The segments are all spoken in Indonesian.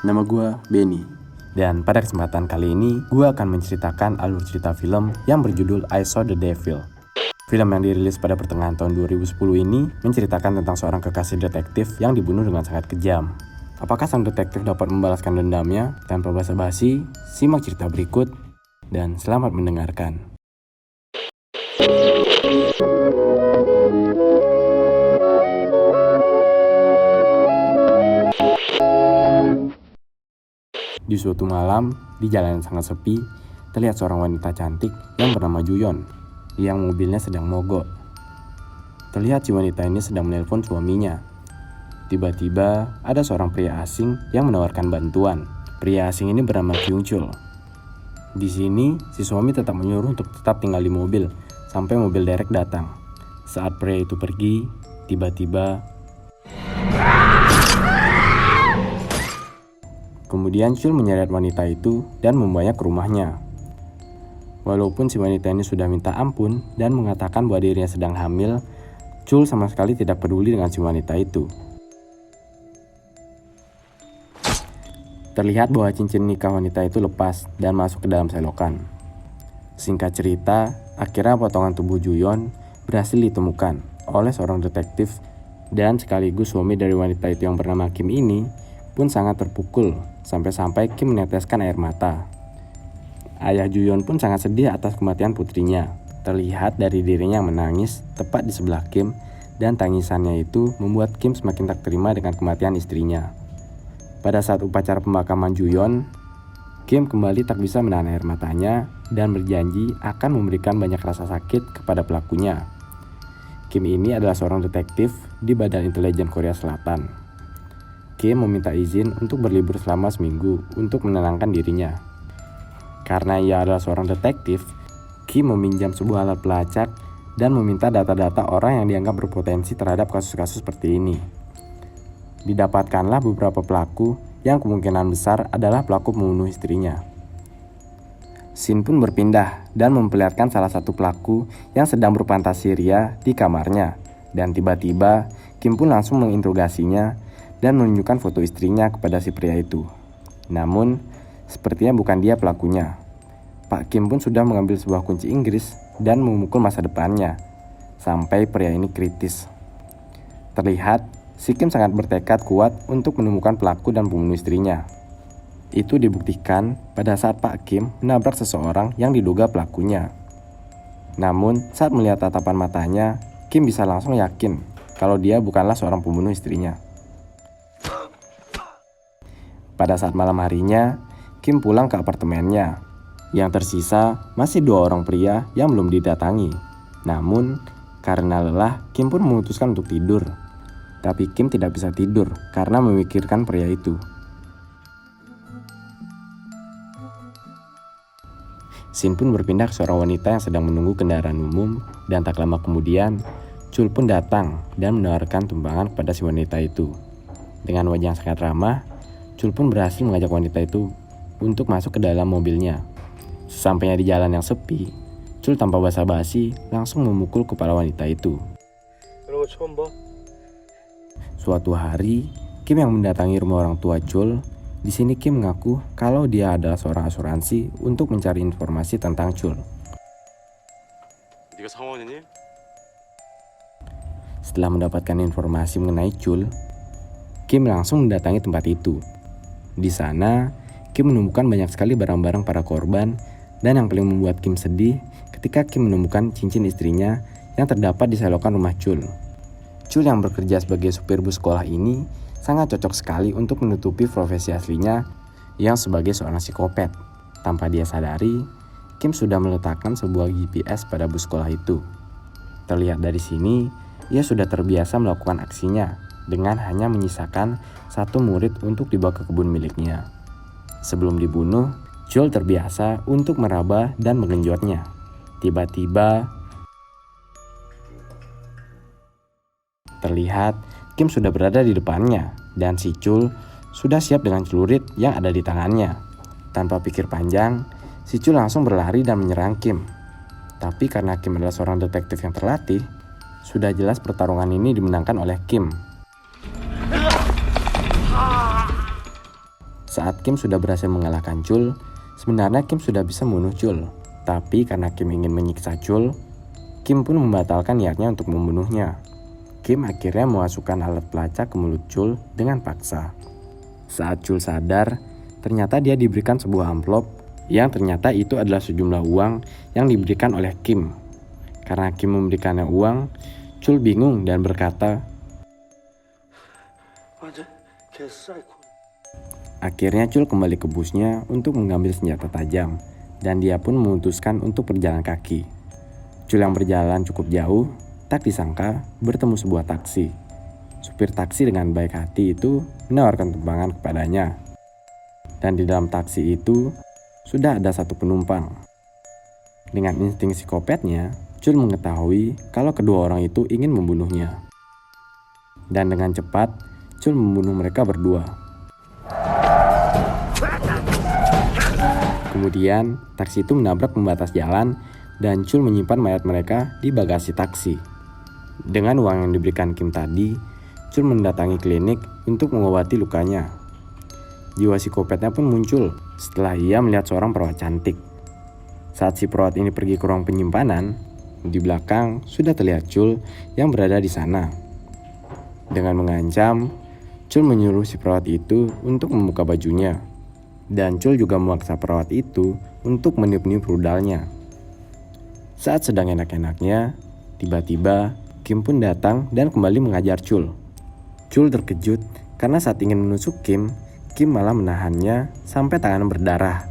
Nama gue Benny. Dan pada kesempatan kali ini, gue akan menceritakan alur cerita film yang berjudul I Saw the Devil. Film yang dirilis pada pertengahan tahun 2010 ini menceritakan tentang seorang kekasih detektif yang dibunuh dengan sangat kejam. Apakah sang detektif dapat membalaskan dendamnya? Tanpa basa-basi, simak cerita berikut dan selamat mendengarkan. Di suatu malam, di jalan yang sangat sepi, terlihat seorang wanita cantik yang bernama Juyon, yang mobilnya sedang mogok. Terlihat si wanita ini sedang menelpon suaminya. Tiba-tiba, ada seorang pria asing yang menawarkan bantuan. Pria asing ini bernama Kyung Chul. Di sini, si suami tetap menyuruh untuk tetap tinggal di mobil, sampai mobil derek datang. Saat pria itu pergi, tiba-tiba kemudian Chul menyeret wanita itu dan membawanya ke rumahnya. Walaupun si wanita ini sudah minta ampun dan mengatakan bahwa dirinya sedang hamil, Chul sama sekali tidak peduli dengan si wanita itu. Terlihat bahwa cincin nikah wanita itu lepas dan masuk ke dalam selokan. Singkat cerita, akhirnya potongan tubuh Juyon berhasil ditemukan oleh seorang detektif, dan sekaligus suami dari wanita itu yang bernama Kim ini pun sangat terpukul sampai-sampai Kim meneteskan air mata. Ayah Juyon pun sangat sedih atas kematian putrinya. Terlihat dari dirinya menangis tepat di sebelah Kim, dan tangisannya itu membuat Kim semakin tak terima dengan kematian istrinya. Pada saat upacara pemakaman Juyon, Kim kembali tak bisa menahan air matanya dan berjanji akan memberikan banyak rasa sakit kepada pelakunya. Kim ini adalah seorang detektif di Badan Intelijen Korea Selatan. Kim meminta izin untuk berlibur selama seminggu untuk menenangkan dirinya. Karena ia adalah seorang detektif, Kim meminjam sebuah alat pelacak dan meminta data-data orang yang dianggap berpotensi terhadap kasus-kasus seperti ini. Didapatkanlah beberapa pelaku yang kemungkinan besar adalah pelaku membunuh istrinya. Scene pun berpindah dan memperlihatkan salah satu pelaku yang sedang berfantasi ria di kamarnya. Dan tiba-tiba Kim pun langsung menginterogasinya dan menunjukkan foto istrinya kepada si pria itu. Namun, sepertinya bukan dia pelakunya. Pak Kim pun sudah mengambil sebuah kunci Inggris dan memukul masa depannya, sampai pria ini kritis. Terlihat, si Kim sangat bertekad kuat untuk menemukan pelaku dan pembunuh istrinya. Itu dibuktikan pada saat Pak Kim menabrak seseorang yang diduga pelakunya. Namun, saat melihat tatapan matanya, Kim bisa langsung yakin kalau dia bukanlah seorang pembunuh istrinya. Pada saat malam harinya, Kim pulang ke apartemennya. Yang tersisa masih 2 orang pria yang belum didatangi. Namun, karena lelah, Kim pun memutuskan untuk tidur. Tapi Kim tidak bisa tidur karena memikirkan pria itu. Scene pun berpindah ke seorang wanita yang sedang menunggu kendaraan umum, dan tak lama kemudian, Chul pun datang dan menawarkan tumpangan kepada si wanita itu. Dengan wajah yang sangat ramah, Chul pun berhasil mengajak wanita itu untuk masuk ke dalam mobilnya. Sesampainya di jalan yang sepi, Chul tanpa basa-basi langsung memukul kepala wanita itu. Suatu hari, Kim yang mendatangi rumah orang tua Chul. Di sini Kim mengaku kalau dia adalah seorang asuransi untuk mencari informasi tentang Chul. Setelah mendapatkan informasi mengenai Chul, Kim langsung mendatangi tempat itu. Di sana, Kim menemukan banyak sekali barang-barang para korban, dan yang paling membuat Kim sedih ketika Kim menemukan cincin istrinya yang terdapat di selokan rumah Chul. Chul yang bekerja sebagai supir bus sekolah ini sangat cocok sekali untuk menutupi profesi aslinya yang sebagai seorang psikopat. Tanpa dia sadari, Kim sudah meletakkan sebuah GPS pada bus sekolah itu. Terlihat dari sini, ia sudah terbiasa melakukan aksinya dengan hanya menyisakan 1 murid untuk dibawa ke kebun miliknya. Sebelum dibunuh, Chul terbiasa untuk meraba dan menggenjotnya. Tiba-tiba, terlihat Kim sudah berada di depannya, dan si Chul sudah siap dengan celurit yang ada di tangannya. Tanpa pikir panjang, si Chul langsung berlari dan menyerang Kim. Tapi karena Kim adalah seorang detektif yang terlatih, sudah jelas pertarungan ini dimenangkan oleh Kim. Saat Kim sudah berhasil mengalahkan Chul, sebenarnya Kim sudah bisa membunuh Chul. Tapi karena Kim ingin menyiksa Chul, Kim pun membatalkan niatnya untuk membunuhnya. Kim akhirnya memasukkan alat pelacak ke mulut Chul dengan paksa. Saat Chul sadar, ternyata dia diberikan sebuah amplop yang ternyata itu adalah sejumlah uang yang diberikan oleh Kim. Karena Kim memberikannya uang, Chul bingung dan berkata, akhirnya Chul kembali ke busnya untuk mengambil senjata tajam, dan dia pun memutuskan untuk berjalan kaki. Chul yang berjalan cukup jauh, tak disangka bertemu sebuah taksi. Supir taksi dengan baik hati itu menawarkan tumpangan kepadanya. Dan di dalam taksi itu sudah ada satu penumpang. Dengan insting psikopatnya, Chul mengetahui kalau kedua orang itu ingin membunuhnya. Dan dengan cepat, Chul membunuh mereka berdua. Kemudian, taksi itu menabrak pembatas jalan dan Chul menyimpan mayat mereka di bagasi taksi. Dengan uang yang diberikan Kim tadi, Chul mendatangi klinik untuk mengobati lukanya. Jiwa psikopatnya pun muncul setelah ia melihat seorang perawat cantik. Saat si perawat ini pergi ke ruang penyimpanan, di belakang sudah terlihat Chul yang berada di sana. Dengan mengancam, Chul menyuruh si perawat itu untuk membuka bajunya. Dan Chul juga memaksa perawat itu untuk meniup-niup rudalnya. Saat sedang enak-enaknya, tiba-tiba Kim pun datang dan kembali mengajar Chul. Chul terkejut karena saat ingin menusuk Kim, Kim malah menahannya sampai tangan berdarah.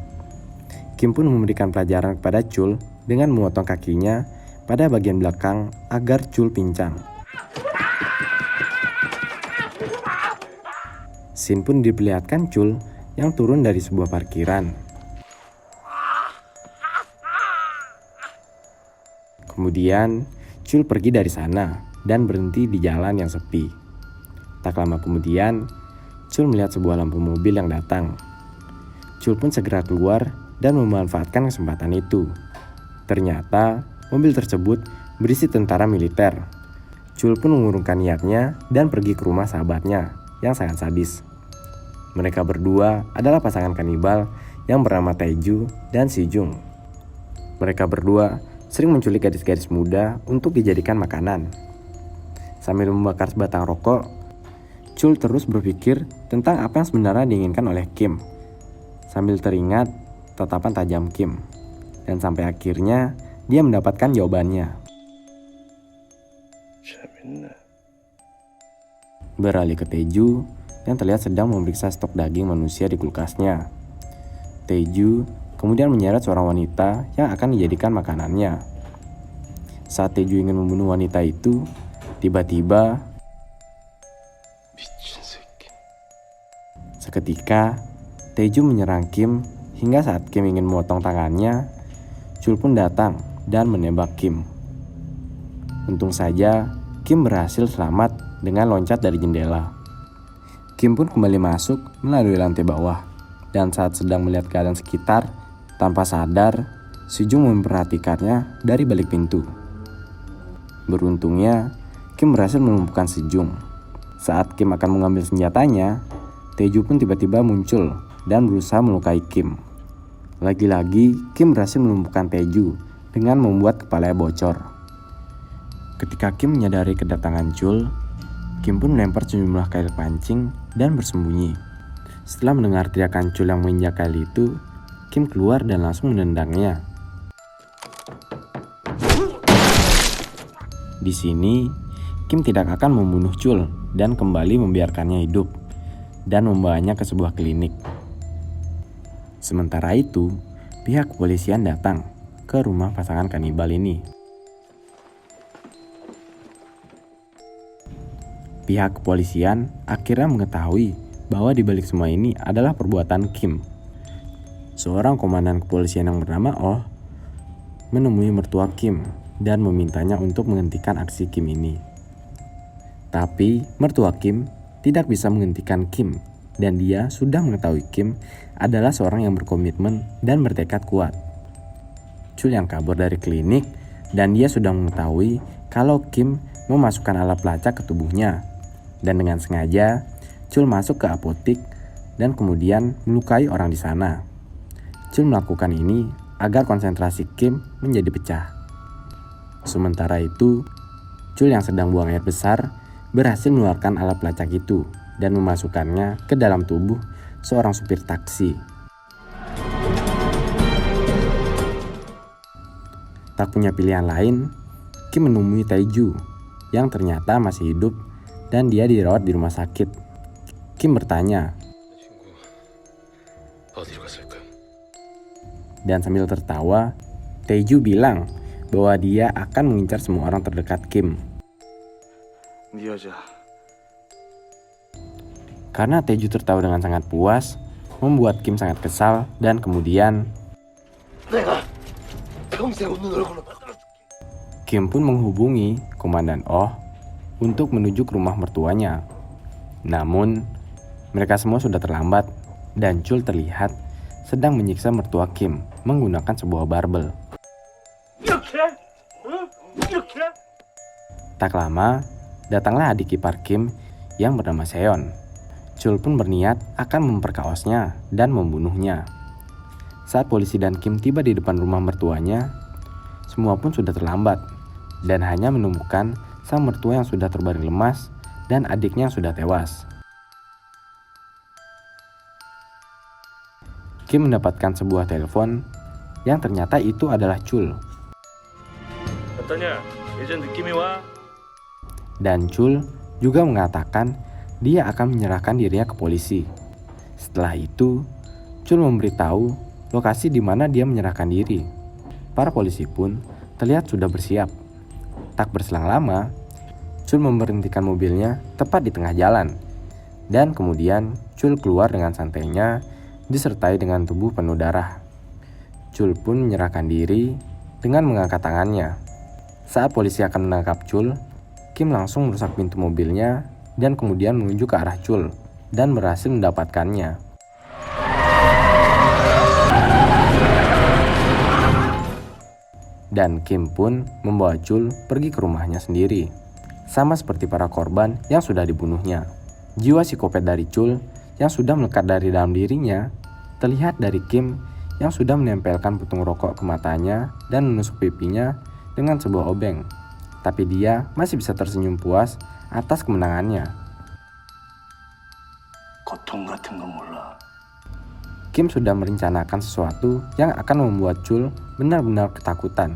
Kim pun memberikan pelajaran kepada Chul dengan memotong kakinya pada bagian belakang agar Chul pincang. Scene pun diperlihatkan Chul yang turun dari sebuah parkiran. Kemudian Chul pergi dari sana dan berhenti di jalan yang sepi. Tak lama kemudian, Chul melihat sebuah lampu mobil yang datang. Chul pun segera keluar dan memanfaatkan kesempatan itu. Ternyata mobil tersebut berisi tentara militer. Chul pun mengurungkan niatnya dan pergi ke rumah sahabatnya yang sangat sadis. Mereka berdua adalah pasangan kanibal yang bernama Taeju dan Sejung. Mereka berdua sering menculik gadis-gadis muda untuk dijadikan makanan. Sambil membakar sebatang rokok, Chul terus berpikir tentang apa yang sebenarnya diinginkan oleh Kim. Sambil teringat tatapan tajam Kim. Dan sampai akhirnya dia mendapatkan jawabannya. Beralih ke Taeju yang terlihat sedang memeriksa stok daging manusia di kulkasnya. Taeju kemudian menyeret seorang wanita yang akan dijadikan makanannya. Saat Taeju ingin membunuh wanita itu, tiba-tiba seketika Taeju menyerang Kim hingga saat Kim ingin memotong tangannya, Chul pun datang dan menembak Kim. Untung saja Kim berhasil selamat dengan loncat dari jendela. Kim pun kembali masuk melalui lantai bawah, dan saat sedang melihat keadaan sekitar, tanpa sadar, Sejung memperhatikannya dari balik pintu. Beruntungnya, Kim berhasil melumpuhkan Sejung. Saat Kim akan mengambil senjatanya, Taeju pun tiba-tiba muncul dan berusaha melukai Kim. Lagi-lagi, Kim berhasil melumpuhkan Taeju dengan membuat kepalanya bocor. Ketika Kim menyadari kedatangan Chul, Kim pun melempar sejumlah kail pancing dan bersembunyi. Setelah mendengar teriakan Chul yang menginjak kail itu, Kim keluar dan langsung menendangnya. Di sini, Kim tidak akan membunuh Chul dan kembali membiarkannya hidup dan membawanya ke sebuah klinik. Sementara itu, pihak kepolisian datang ke rumah pasangan kanibal ini. Pihak kepolisian akhirnya mengetahui bahwa di balik semua ini adalah perbuatan Kim. Seorang komandan kepolisian yang bernama Oh menemui mertua Kim dan memintanya untuk menghentikan aksi Kim ini. Tapi mertua Kim tidak bisa menghentikan Kim, dan dia sudah mengetahui Kim adalah seorang yang berkomitmen dan bertekad kuat. Chul yang kabur dari klinik, dan dia sudah mengetahui kalau Kim memasukkan alat pelacak ke tubuhnya. Dan dengan sengaja, Chul masuk ke apotik dan kemudian melukai orang di sana. Chul melakukan ini agar konsentrasi Kim menjadi pecah. Sementara itu, Chul yang sedang buang air besar berhasil mengeluarkan alat pelacak itu dan memasukkannya ke dalam tubuh seorang supir taksi. Tak punya pilihan lain, Kim menemui Tae-ju yang ternyata masih hidup dan dia dirawat di rumah sakit. Kim bertanya, dan sambil tertawa, Tae-ju bilang bahwa dia akan mengincar semua orang terdekat Kim. Karena Tae-ju tertawa dengan sangat puas, membuat Kim sangat kesal dan kemudian Kim pun menghubungi Komandan Oh untuk menuju ke rumah mertuanya. Namun, mereka semua sudah terlambat dan Chul terlihat sedang menyiksa mertua Kim menggunakan sebuah barbel. Tak lama, datanglah adik ipar Kim yang bernama Seon. Chul pun berniat akan memperkaosnya dan membunuhnya. Saat polisi dan Kim tiba di depan rumah mertuanya, semua pun sudah terlambat dan hanya menemukan sang mertua yang sudah terbaring lemas dan adiknya yang sudah tewas. Kim mendapatkan sebuah telepon yang ternyata itu adalah Chul. Dan Chul juga mengatakan dia akan menyerahkan dirinya ke polisi. Setelah itu, Chul memberitahu lokasi di mana dia menyerahkan diri. Para polisi pun terlihat sudah bersiap. Tak berselang lama, Chul memberhentikan mobilnya tepat di tengah jalan. Dan kemudian Chul keluar dengan santainya disertai dengan tubuh penuh darah. Chul pun menyerahkan diri dengan mengangkat tangannya. Saat polisi akan menangkap Chul, Kim langsung merusak pintu mobilnya dan kemudian menuju ke arah Chul dan berhasil mendapatkannya. Dan Kim pun membawa Chul pergi ke rumahnya sendiri. Sama seperti para korban yang sudah dibunuhnya. Jiwa psikopat dari Chul yang sudah melekat dari dalam dirinya terlihat dari Kim yang sudah menempelkan putung rokok ke matanya dan menusuk pipinya dengan sebuah obeng. Tapi dia masih bisa tersenyum puas atas kemenangannya. Kim sudah merencanakan sesuatu yang akan membuat Chul benar-benar ketakutan.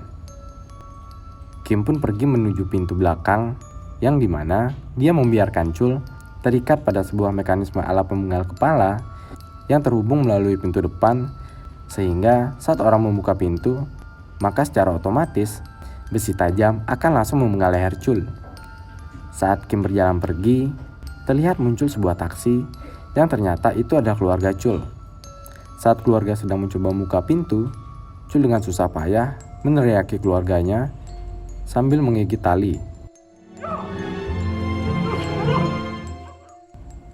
Kim pun pergi menuju pintu belakang yang dimana dia membiarkan Chul terikat pada sebuah mekanisme alat pemenggal kepala yang terhubung melalui pintu depan, sehingga saat orang membuka pintu, maka secara otomatis besi tajam akan langsung memenggal leher Chul. Saat Kim berjalan pergi, terlihat muncul sebuah taksi yang ternyata itu adalah keluarga Chul. Saat keluarga sedang mencoba membuka pintu, Chul dengan susah payah meneriaki keluarganya sambil menggigit tali.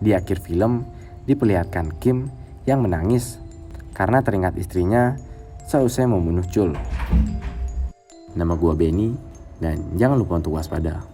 Di akhir film, diperlihatkan Kim yang menangis karena teringat istrinya seusai membunuh Chul. Nama gua Benny, dan jangan lupa untuk waspada.